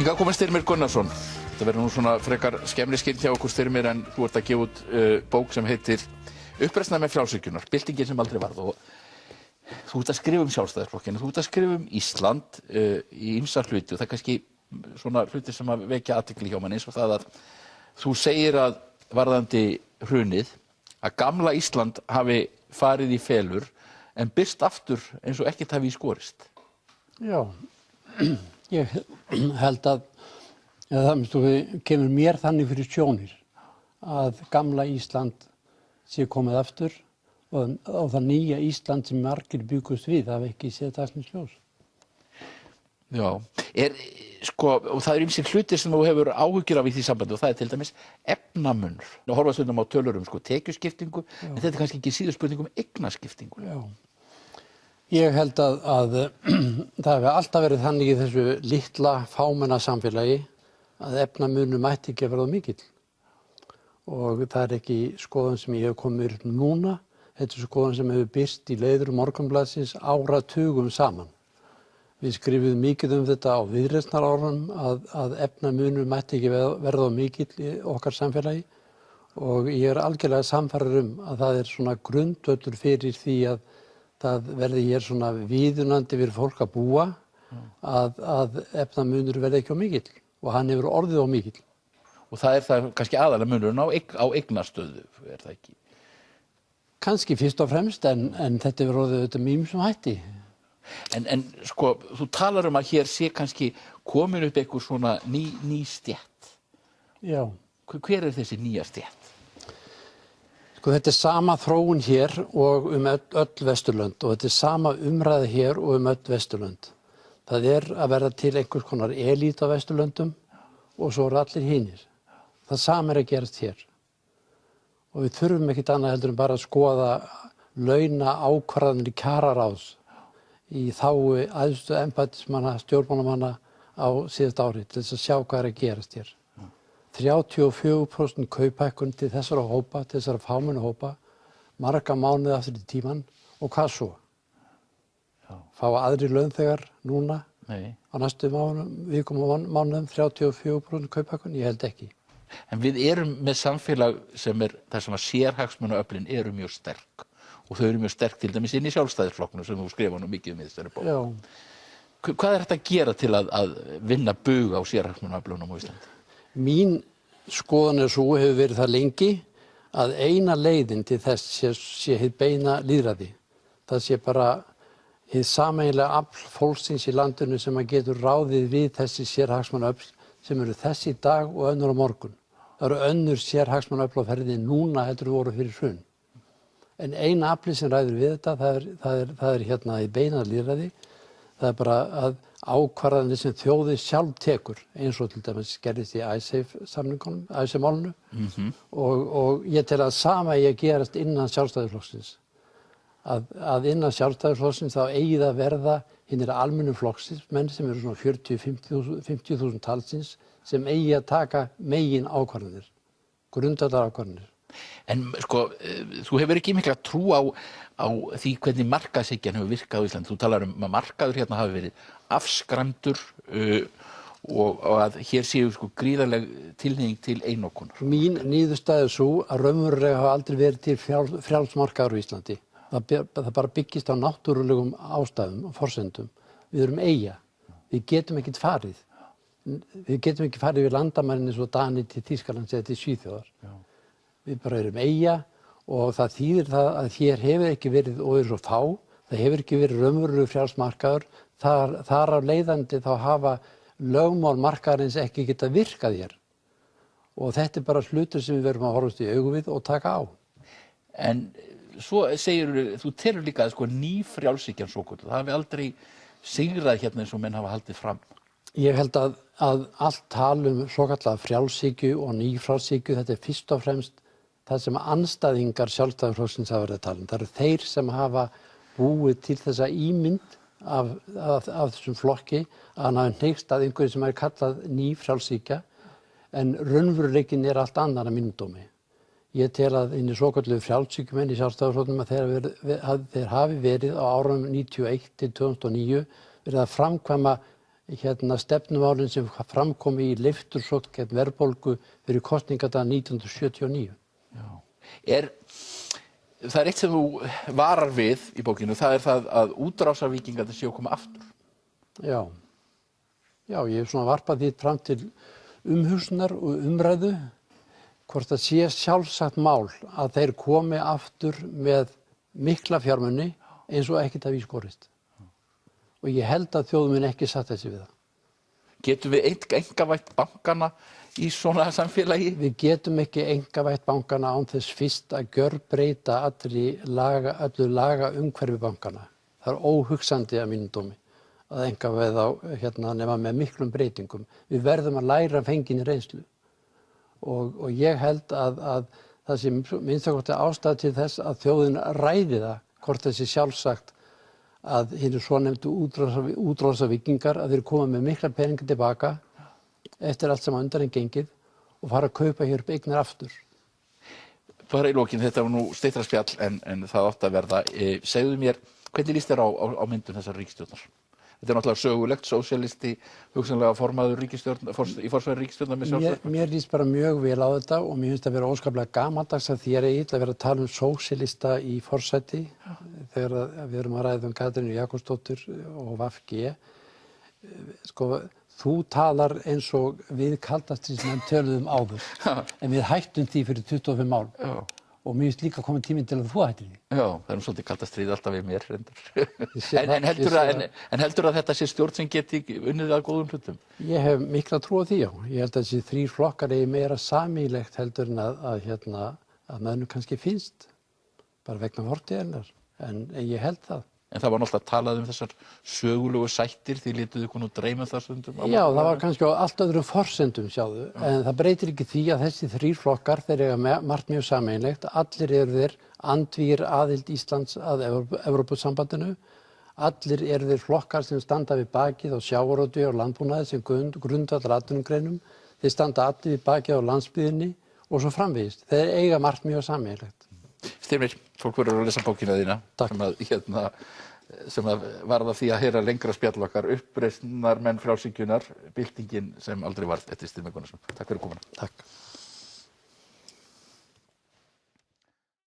Hingað kominn Styrmir Gunnarsson. Þetta verður nú svona frekar skemmriskinn hjá okkur Styrmir, en þú ert að gefa út bók sem heitir Uppreisnarmenn frjálshyggjunnar, byltingin sem aldrei varð. Og þú ert að skrifa Sjálfstæðisflokkinn, þú ert að skrifa Ísland í ýmsa hluti, og það er kannski svona hluti sem að vekja athygli hjá manni, eins og það að þú segir að varðandi hrunið að gamla Ísland hafi farið í felur en birst aftur eins og ekkert hafi í skorist. Já, ég held að það kemur mér þannig fyrir sjónir að gamla Ísland sé komið aftur og það nýja Ísland sem margir byggust við hafi ekki séð dagsins ljós. Já, og það eru ýmsir hlutir sem þú hefur áhyggjur af í því sambandi, og það er til dæmis efnamunur. Nú horfa stundum á tölur tekjuskiptingu, en þetta er kannski ekki síður spurning eignaskiptingu. Já. Ég held að það hefur alltaf verið þannig í þessu litla fámenna samfélagi að efnamunur mætti ekki verða mikill. Og það er ekki skoðun sem ég hef komið upp núna, þetta er skoðun sem hefur birst í leiðurum Morgunblaðsins áratugum saman. Við skrifuðum mikið þetta á viðreisnarárunum að efnamunur mætti ekki verða mikill í okkar samfélagi, og ég er algjörlega sannfærður að það er svona grundvöllur fyrir því að það verði hér svona viðunandi fyrir fólk að búa, að efnamunur verði ekki mikill, og hann hefur orðið mikill. Og það er það kannski aðalega munurinn á eignastöðu, er það ekki? Kannski fyrst og fremst, en þetta hefur orðið þetta með ýmsum hætti. En sko, þú talar að hér sé kannski komin upp einhver svona ný stétt. Já. Hver er þessi nýja stétt? Sko, þetta er sama þróun hér og öll Vesturlönd, og þetta er sama umræða hér og öll Vesturlönd. Það er að verða til einhvers konar elít á Vesturlöndum og svo eru allir hinir. Það sama er að gerast hér. Og við þurfum ekkert annað heldur en bara að skoða launa ákvarðanir kjararáðs í þágu æðstu embættismanna, stjórnmálamanna á síðasta ári til þess að sjá hvað er að gerast hér. 34% kauphækkun til þessara hópa, til þessara fámennu hópa, marga mánuði aftur í tímann, og hvað svo? Fá aðrir launþegar núna á næstu vikum og mánuðum 34% kauphækkun? Ég held ekki. En við erum með samfélag sem er þar sem að sérhagsmunaöflin eru mjög sterk, og þau eru mjög sterk til dæmis inn í Sjálfstæðisflokknum sem þú skrifa nú mikið í þessari bók. Já. Hvað er þetta að gera til að vinna bug á sérhagsmunaöflunum á Íslandi? Mín skoðun er svo, hefur verið það lengi, að eina leiðin til þess sé hið beina lýðræði. Það sé bara hið sameiginlega afl fólksins í landinu sem að getur ráðið við þessi sérhagsmunaöfl sem eru þess í dag og önnur á morgun. Það eru önnur sérhagsmunaöfl á ferðinni núna heldur voru fyrir hrun. En eina afli sem ræður við þetta, það er hérna í beina lýðræði. Það er bara að ákvarðanir sem þjóðin sjálf tekur, eins og til dæmis gerðist í Icesave-samningunum, Icesave-málinu, og ég tel að sama eigi að gerast innan Sjálfstæðisflokksins. Að innan Sjálfstæðisflokksins þá eigi það að verða hinir almennu flokksins, menn sem eru svona 40-50.000 talsins, sem eigi að taka megin ákvarðanir, grundvallar ákvarðanir. En sko, þú hefur ekki mikla trú á því hvernig markaðshyggjan hefur virkað á Íslandi. Þú talar að markaður hérna hafi verið afskræmdur og að hér séu sko gríðarleg tilhneiging til einokunar. Mín niðurstaða er sú að raunverulega hafa aldrei verið til frjáls markaður á Íslandi. Það bara byggist á náttúrulegum ástæðum og forsendum. Við erum eyja. Við getum ekkert farið. Við getum ekki farið við landamærin eins og Dani til Þýskalands eða til Svíþjóðar. Við bara erum eyja, og það þýðir það að hér hefur ekki verið, og er svo fá, það hefur ekki verið raunverulegur frjáls markaður. Þar af leiðandi þá hafa lögmál markaðarins ekki getað virkað hér. Og þetta er bara hlutur sem við verðum að horfast í augu við og taka á. En svo segir þú telur líka að sko frjálshyggjan svokölluð, það hafi aldrei sigrað hérna eins og menn hafa haldið fram. Ég held að allt tal svokallaða frjálshyggju og frjálshyggju, þetta er fyrst og fremst það sem andstæðingar Sjálfstæðisflokksins hafa verið að tala um. Það eru þeir sem hafa búið til þessa ímynd af þessum flokki að hann hafi hneigst að einhverju sem er kallað frjálshyggja, en raunveruleikinn er allt annar að mínum dómi. Ég tel að hinir svokölluðu frjálshyggjumenn í Sjálfstæðisflokknum að þeir hafi verið á árunum 91 til 2009 verið að framkvæma stefnumálin sem framkomi í leiftursókn gegn verðbólgu fyrir kosningadag 1979. Já. Það eitt sem þú varar við í bókinu, það það að útrásarvíkingarnir séu að koma aftur. Já. Já, ég hef svona varpað því fram til umhugsunar og umræðu hvort það sé sjálfsagt mál að þeir komi aftur með mikla fjármuni eins og ekkert hafi í skorist. Og ég held að þjóðin muni ekki sætta sig við það. Getum við einkavætt bankana í svona samfélagi? Við getum ekki einkavætt bankana án þess fyrst að gjörbreyta öllu lagaumhverfi bankana. Það er óhugsandi að mínum dómi að einkavæða nema með miklum breytingum. Við verðum að læra af fenginni reynslu. Og ég held að það sé minnst ástæða til þess að þjóðin ræði það, hvort þessi sjálfsagt að hinir svonefndu útrásarvíkingar að þeir koma með mikla peninga tilbaka eftir allt sem undan er gengið og fara að kaupa hér upp eignir aftur. Bara í lokin, þetta var nú styttra spjall en það átti að verða. Segðu mér, hvernig líst þér á myndun þessar ríkisstjórnar? Þetta er náttúrulega sögulegt, sósíalisti, hugsanlega formaður í forsvari ríkisstjórnar með Sjálfstæðisflokk. Mér líst bara mjög vel á þetta og mér finnst að vera óskaplega gamaldags að þér að vera að tala sósíalista í forsæti þegar við erum að ræða Katrínu Jakobsdóttur og VG. Þú talar eins og við kaldastríðsmenn töluðum áður, en við hættum því fyrir 25 ár. Já. Og mér finnst líka komið tíminn til að þú hættir því. Já, það er svolítið kalda stríð alltaf við mér reyndar. En heldurðu að þetta sé stjórn sem geti unnið að góðum hlutum? Ég hef mikla trú á því, já. Ég held að þessi 3 flokkar eigi meira sameiginlegt heldur en að mönnum kannski finnst, bara vegna fortíðarinnar. En ég held það. En það var náttúrulega talað þessar sögulegu sættir, þið létuðu konu dreyma það stundum. Já, það var kannski á allt öðrum forsendum, sjáðu. En það breytir ekki því að þessi 3 flokkar, þeir eiga margt mjög sameiginlegt. Allir eru þeir andvígir aðild Íslands að Evrópusambandinu. Allir eru þeir flokkar sem standa við bakið á sjávarútvegi og landbúnaði sem grundvallar atvinnugreinum. Þeir standa allir við bakið á landsbyggðinni og svo framvegis. Þeir eiga margt mjög sameiginlegt. Styrmir, fólk verður að lesa bókina þína sem að varða því að heyra lengra spjall okkar, uppreisnarmenn frjálshyggjunnar, byltingin sem aldrei varð, eftir Styrmir Gunnarsson. Takk fyrir komuna. Takk.